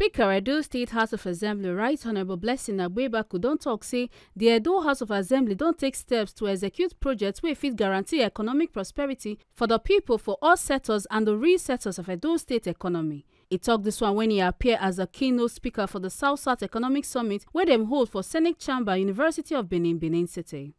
Speaker Edo State House of Assembly Right Honourable Blessing Agbebaku don tok say the Edo House of Assembly don take steps to execute projects wey fit guarantee economic prosperity for the people for all sectors and the real sectors of Edo State economy. He tok dis one when he appear as a keynote speaker for the South-South Economic Summit wey dem hold for Senate Chamber, University of Benin, Benin City.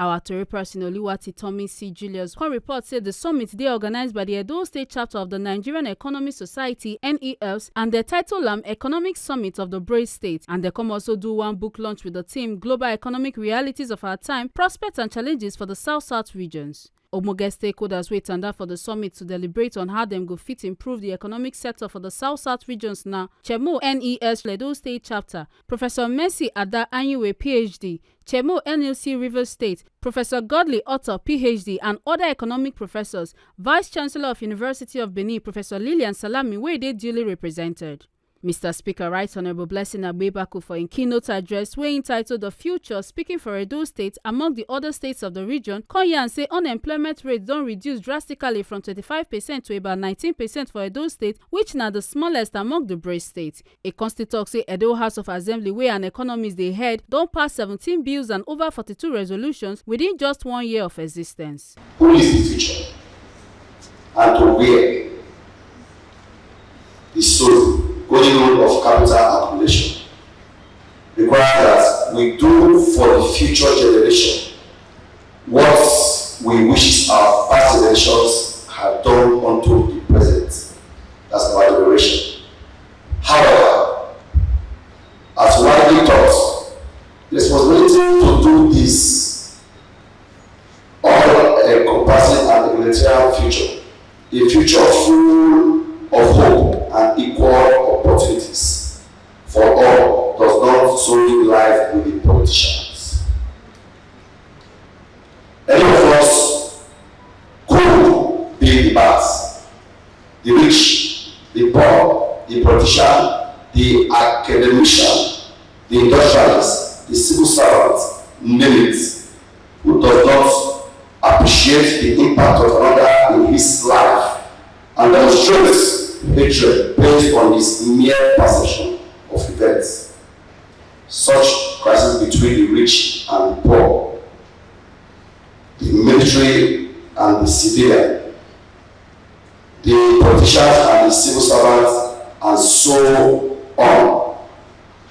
Our Tori person Oluwati Tommy C. Julius can report say the summit dey organized by the Edo State chapter of the Nigerian Economic Society (NES) and the title Economic Summit of the Brace State, and they come also do one book launch with the theme Global Economic Realities of Our Time, Prospects and Challenges for the South-South regions. Omoge stakeholders wait under for the summit to deliberate on how them go fit improve the economic sector for the South-South regions now. Chemo NES Edo State Chapter, Professor Mercy Ada Anyuwe PhD, Chemo NLC Rivers State, Professor Godly Otto PhD, and other economic professors, Vice Chancellor of University of Benin, Professor Lilian Salami, where they duly represented. Mr. Speaker Right Honourable Blessing Agbebaku for a keynote address wey entitled The Future, speaking for Edo State among the other states of the region, come here and say unemployment rate don reduce drastically from 25% to about 19% for Edo State, which na the smallest among the Brace states. A constituent tok say Edo House of Assembly wey an economist dey head don pass 17 bills and over 42 resolutions within just 1 year of existence. Who is the future? And to where? The soul. Golden rule of capital accumulation requires that we do for the future generation what we wish our past generations have done unto the present. That's our generation. However, as widely taught, the responsibility to do this all encompassing an egalitarian future, a future full of hope and equal opportunities for all, does not solely lie with the politicians. Any of us could be the bad, the rich, the poor, the politician, the academician, the industrialist, the civil servant, name it, who does not appreciate the impact of another in his life and demonstrates hatred based on his mere perception of events. Such crises between the rich and the poor, the military and the civilian, the politicians and the civil servants, and so on,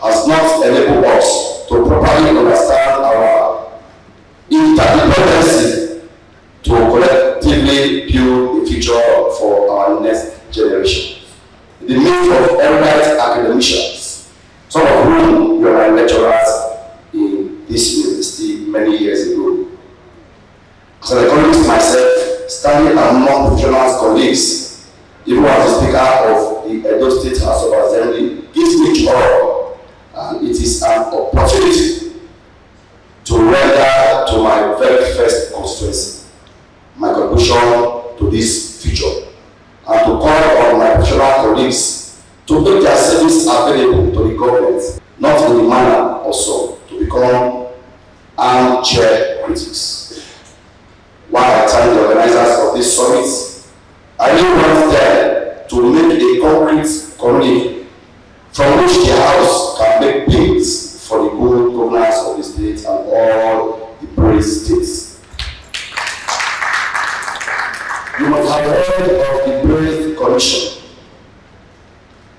has not enabled us to properly understand our interdependency to collectively build a future for our next generation. The need of erudite academicians, some of whom were my lecturers in this university many years ago. As an economist myself, standing among professional colleagues, even as the Speaker of the Edo State House of Assembly, gives me joy, and it is an opportunity to render to my very first constituency my contribution to this future, and to call on my professional colleagues to make their service available to the government, not in the manner also to become armchair critics. While I thank the organizers of this summit, I really want them to make a concrete community from which the House can make bids for the good governance of the state and all the Brace states. You must have heard of the Brace Commission,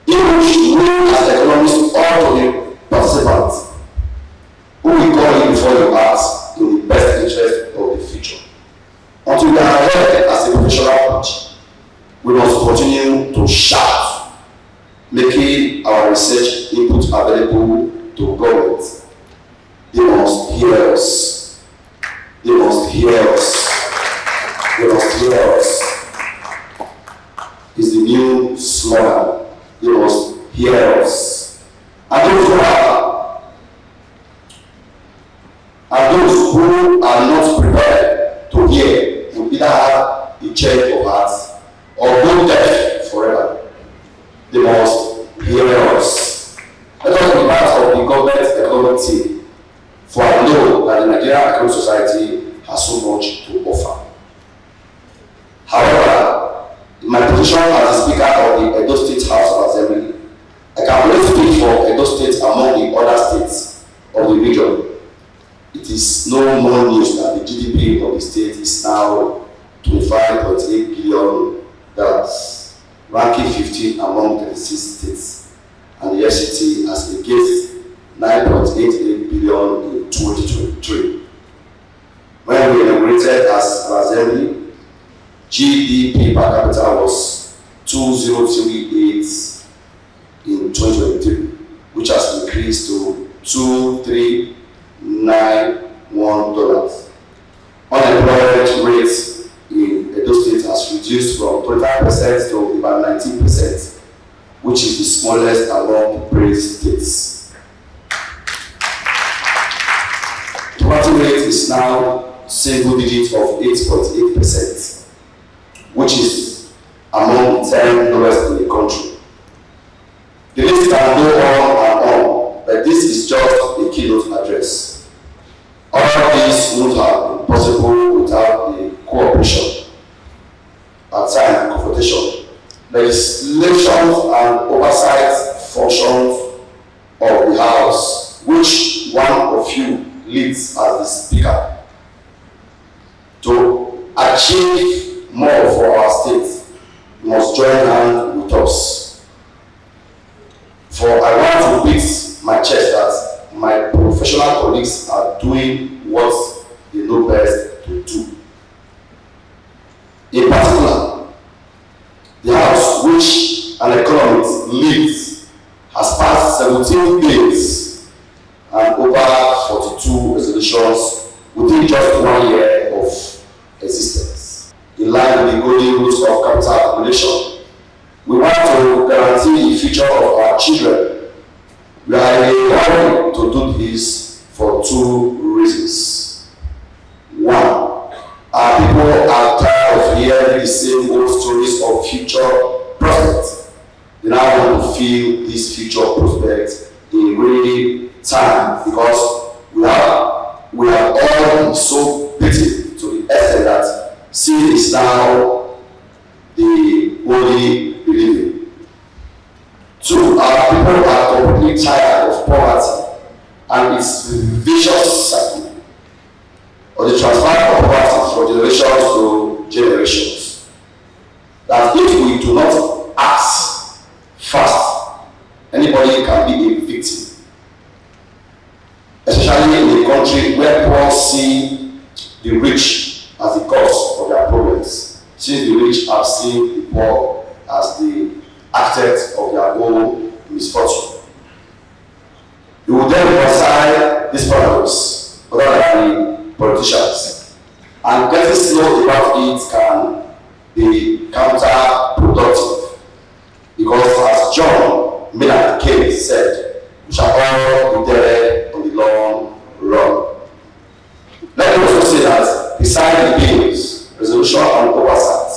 in which we as economists ought to be participants, who we call in before you ask in the best interest of the future. Until we are heard as a professional party, we must continue to shout, making our research input available to government. They must hear us. They must hear us. They must hear us. Is the new slogan. They must hear us. And those who are not prepared to hear will either have a change of heart or go deaf forever. They must hear us. Let us be part of the government economic team, for I know that the Nigerian Economic Society has so much to offer. However, in my position as the Speaker of the Edo State House of Assembly, I can Edo State among the other states of the region. It is no more news that the GDP of the state is now $25.8 billion, ranking 15 among 36 states, and the FCT has against $9.88 billion in 2023. When we inaugurated as an assembly, GDP per capita was 2038 in 2023, which has increased to $2391. Unemployment rate in Edo State has reduced from 25% to about 19%, which is the smallest among the praised states. Poverty rate is now single digit of 8.8%, which is among the 10 lowest in the country. The list can go on and on, but this is just a keynote address. All this would have been possible without the cooperation, at times confrontation, legislation and oversight functions of the House, which one of you leads as the Speaker. To achieve more for our state, you must join hands with us. For I want to beat my chest that my professional colleagues are doing what they know best to do. In particular, the House, which an economist leads, has passed 17 bills and over 42 resolutions within just 1 year of existence. In line with the golden rules of capital accumulation, we want to guarantee the future of our children. We are in a hurry to do this for 2 reasons. 1, our people are tired of hearing the same old stories of future prospects. They now want to feel this future prospect in real time, because we have all been so beaten to the extent that sin is now the only believing. 2, our people are completely tired of poverty and its vicious cycle, or the transfer of poverty from generations to generations. That if we do not act fast, anybody can be a victim. Especially in a country where poor see the rich as the cause of their problems, since the rich have seen the poor as the architects of their own misfortune. You will then reconcile this paradox rather than the politicians, and getting to know about it can be counterproductive, because as John Maynard Keynes said, we shall all be dead on the long run. Let me also say that beside the bills, resolution and oversight,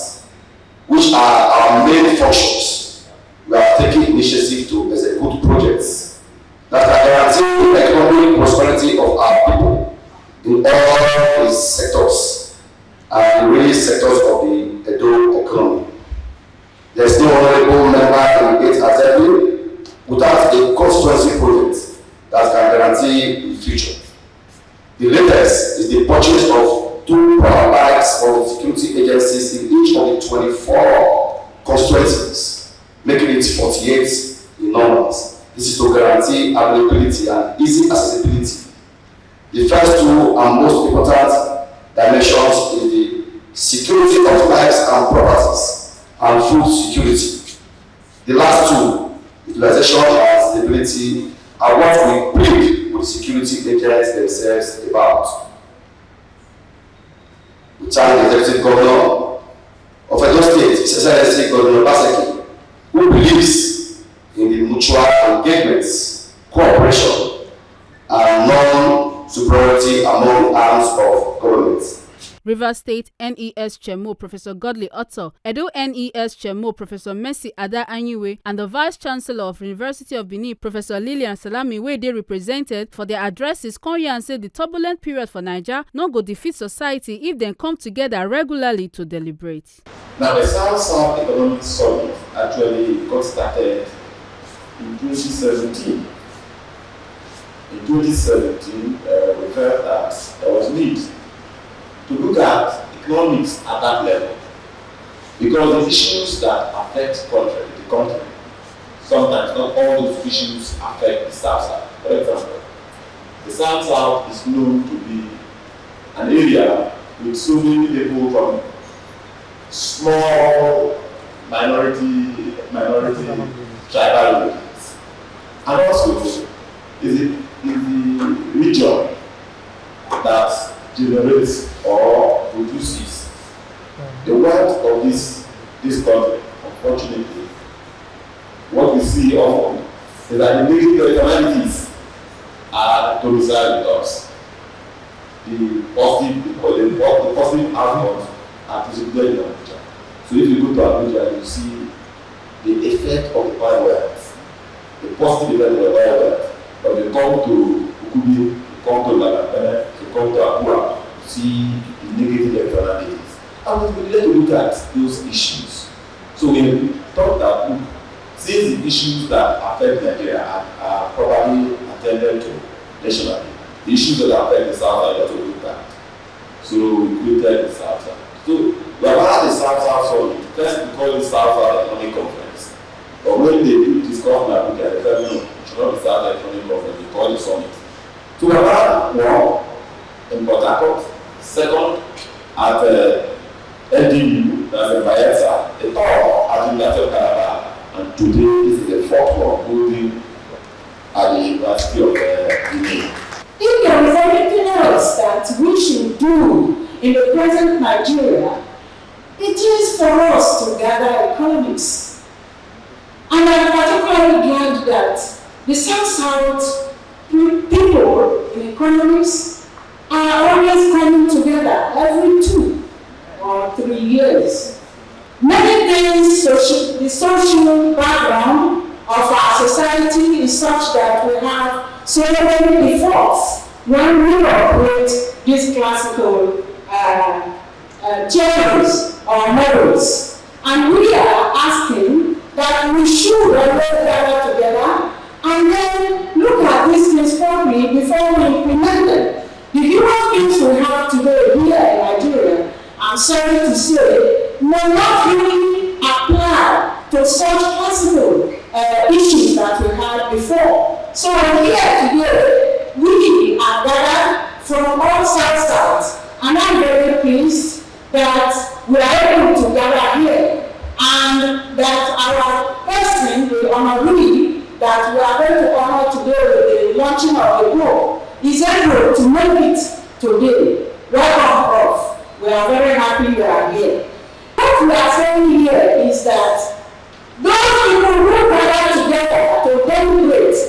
which are our main functions, we are taking initiative to execute projects that can guarantee the economic prosperity of our people in all its sectors and the various sectors of the Edo economy. There is no honorable member in the EDHA assembly without a constituency project that can guarantee the future. The latest is the purchase of 2 power bikes for security agencies in each of the 24 constituencies, making it 48 in numbers. This is to guarantee availability and easy accessibility. The first 2 and most important dimensions is the security of lives and properties and food security. The last 2, utilization and stability, are what we plead with security agents themselves about. We thank the Executive Governor of Edo State, His Excellency Governor Baseki, who believes in the mutual engagements, cooperation, and non-superiority among the arms of government. Rivers State NES Chairman Professor Godly Otto, Edo NES Chairman Professor Mercy Ada Anyiwe, and the Vice Chancellor of University of Benin, Professor Lillian Salami, where they represented for their addresses, Konyan said the turbulent period for Naija no go defeat society if they come together regularly to deliberate. Now, the South-South Economic Summit actually got started in 2017 in 2017, we felt that there was need to look at economics at that level, because the issues that affect the country, sometimes not all those issues affect the South-South. For example, the South-South is known to be an area with so many people from small minority tribal regions, and also is the region that generates or produces the wealth of this country. Unfortunately, what we see often is that the negative externalities are domiciled with us. The positive outcomes are distributed in Abuja. So if you go to Abuja, you see the effect of the oil wells, the positive effect of the oil wells. But you come to Ukubi, you come to Lagapene, you come to Akura, you see the negative externalities. And we need to look at those issues. So we thought that since the issues that affect Nigeria are probably attended to nationally, the issues that affect the South are also looked at. So we created the South. So we have had the South Summit. First we call it South Economic Conference. But when they do discuss in Abuja, they tell me, no, it should not be South Economic Conference, we call it Summit. So we have had one in Port Harcourt, second at NDU, that's in Bayelsa, the third at University of Calabar, and today this is the fourth one holding at the University of Guinea. If there is anything else that we should do in the present Nigeria, it is for us to gather economics. And I'm particularly glad that the South-South people in economics are always coming together every 2 or 3 years. Many times the social background of our society is such that we have so many defaults when we operate these classical theories or models. And we are asking that we should always gather together and then look at these things properly before we implement them. The human beings we have today here in Nigeria, I'm sorry to say, may not really apply to such classical issues that we had before. So here today, we are gathered from all sides, and I'm very pleased that we are able to gather here, and that our person, the honoree that we are going to honor today with the launching of the book, is able to make it today. Welcome, Prof. We are very happy you are here. What we are saying here is that those people who gather together to deliberate,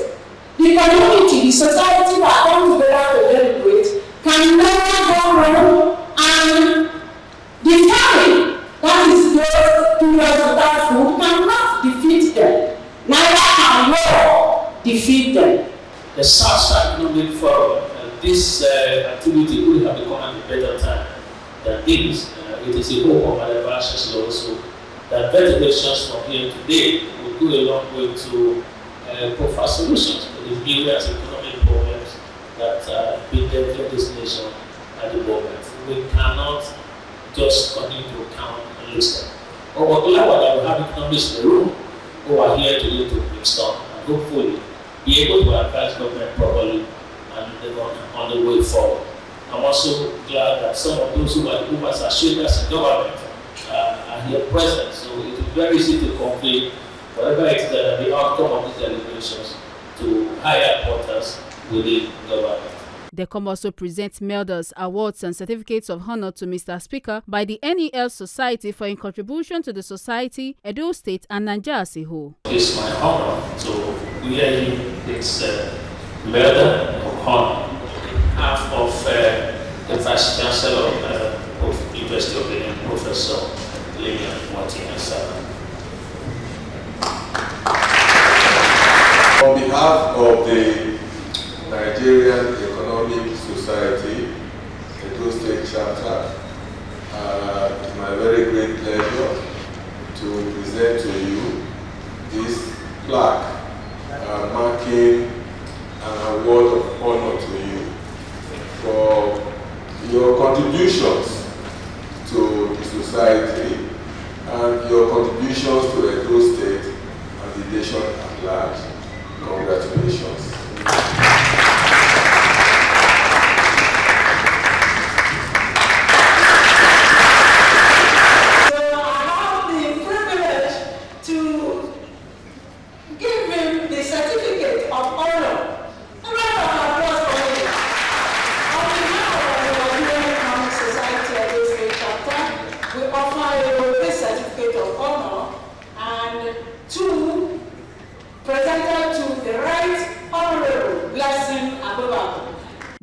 the community, the society that come together to deliberate, can never go wrong, and the family that is those towards without food cannot defeat them. Neither can war defeat them. The South Economic Forum, this activity could have become at a better time than this. It is a hope of my advisors also that deliberations from here today will go a long way to provide solutions to the various economic problems that bedeviate this nation at the moment. We cannot just continue to count and listen. But we're glad that we have economists in the room who are here today to brainstorm and hopefully be able to advise government properly and on the way forward. I'm also glad that some of those who are associated as government are here present. So it is very easy to convey whatever it is that the outcome of these deliberations to higher quarters within government. The COM also presents medals, awards and certificates of honor to Mr. Speaker by the NEL Society for his contribution to the society, Edo State and Naija as a whole. It's my honor to wear this medal of honor on behalf of the Vice Chancellor of the University of Benin, Professor Lilian Martinez. On behalf of the Nigerian Economic Society, Edo State Chapter, it's my very great pleasure to present to you this plaque marking an award of Congratulations.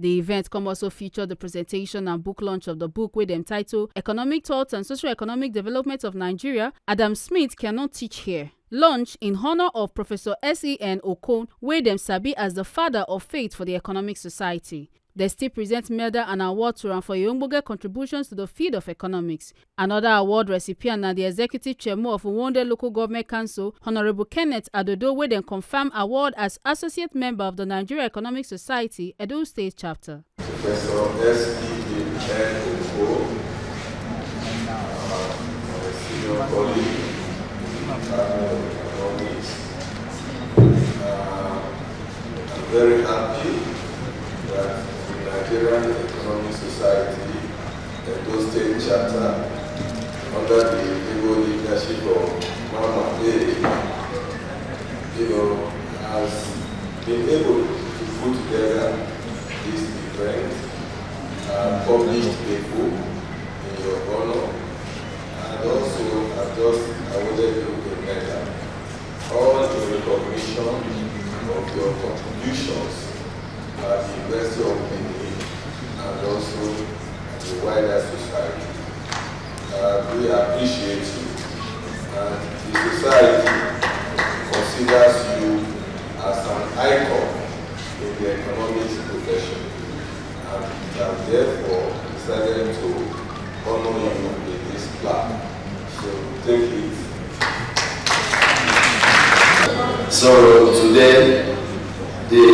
The event come also feature the presentation and book launch of the book with them title Economic Thoughts and Socio-Economic Development of Nigeria, Adam Smith Cannot Teach Here. Launch in honor of Professor S.E.N. Okon, wey dem sabi as the father of faith for the economic society. They still present medal and award to am for ogbonge contributions to the field of economics. Another award recipient na the executive chairman of Uwonde Local Government Council, Honorable Kenneth Adodo, wey dem confirm award as associate member of the Nigeria Economic Society, Edo State Chapter. Professor S.E.N. Okon, senior colleague, economics. I'm very happy that Nigerian Economic Society, Edo State Chapter, under the able leadership of Mama A, has been able to put together this event, published a book in your honor, and also have just awarded you a medal, all in recognition of your contributions at the University of Benin and also the wider society. We appreciate you, and the society considers you as an icon in the economics profession, and have therefore decided to honor you in this plaque. So take it. So today, the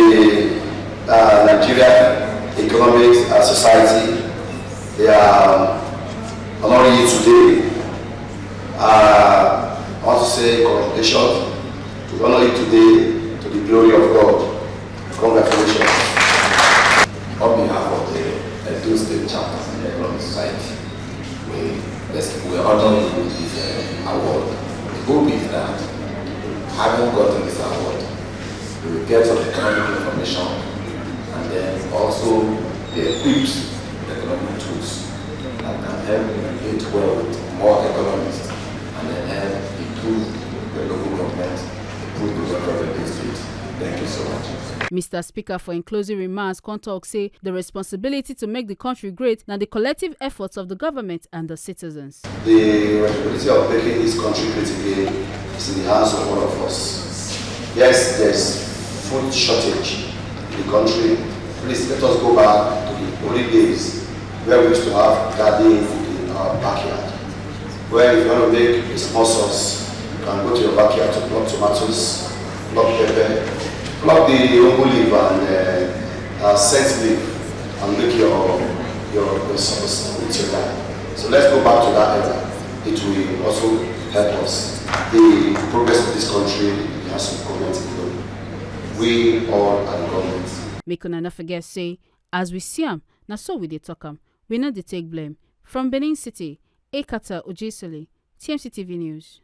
Nigeria Economic Society, they are honoring you today. I want to say congratulations. We honor you today to the glory of God. Congratulations. On behalf of the Edo State Chapter of the Economic Society, we honor you with this award. The hope is that, having gotten this award, you will get some economic information, and then also be equipped with economic tools that can help relate well with more economists, and then help improve the local government, improve the welfare of the state. Thank you so much. Mr. Speaker, for in closing remarks, come talk say the responsibility to make the country great now the collective efforts of the government and the citizens. The responsibility of making this country great again is in the hands of all of us. Yes, there's food shortage in the country. Please let us go back to the early days where we used to have garden in our backyard. Where if you want to make a small sauce, you can go to your backyard to pluck tomatoes, pluck pepper, pluck the omu leaf and scent leaf, and make your sauce with your life. So let's go back to that era. It will also help us. The progress of this country has to comment alone. We all are the government. Make una not forget say, as we see am, na so we dey talk am. We no dey take blame. From Benin City, Ekata Ojesele, TMC TV News.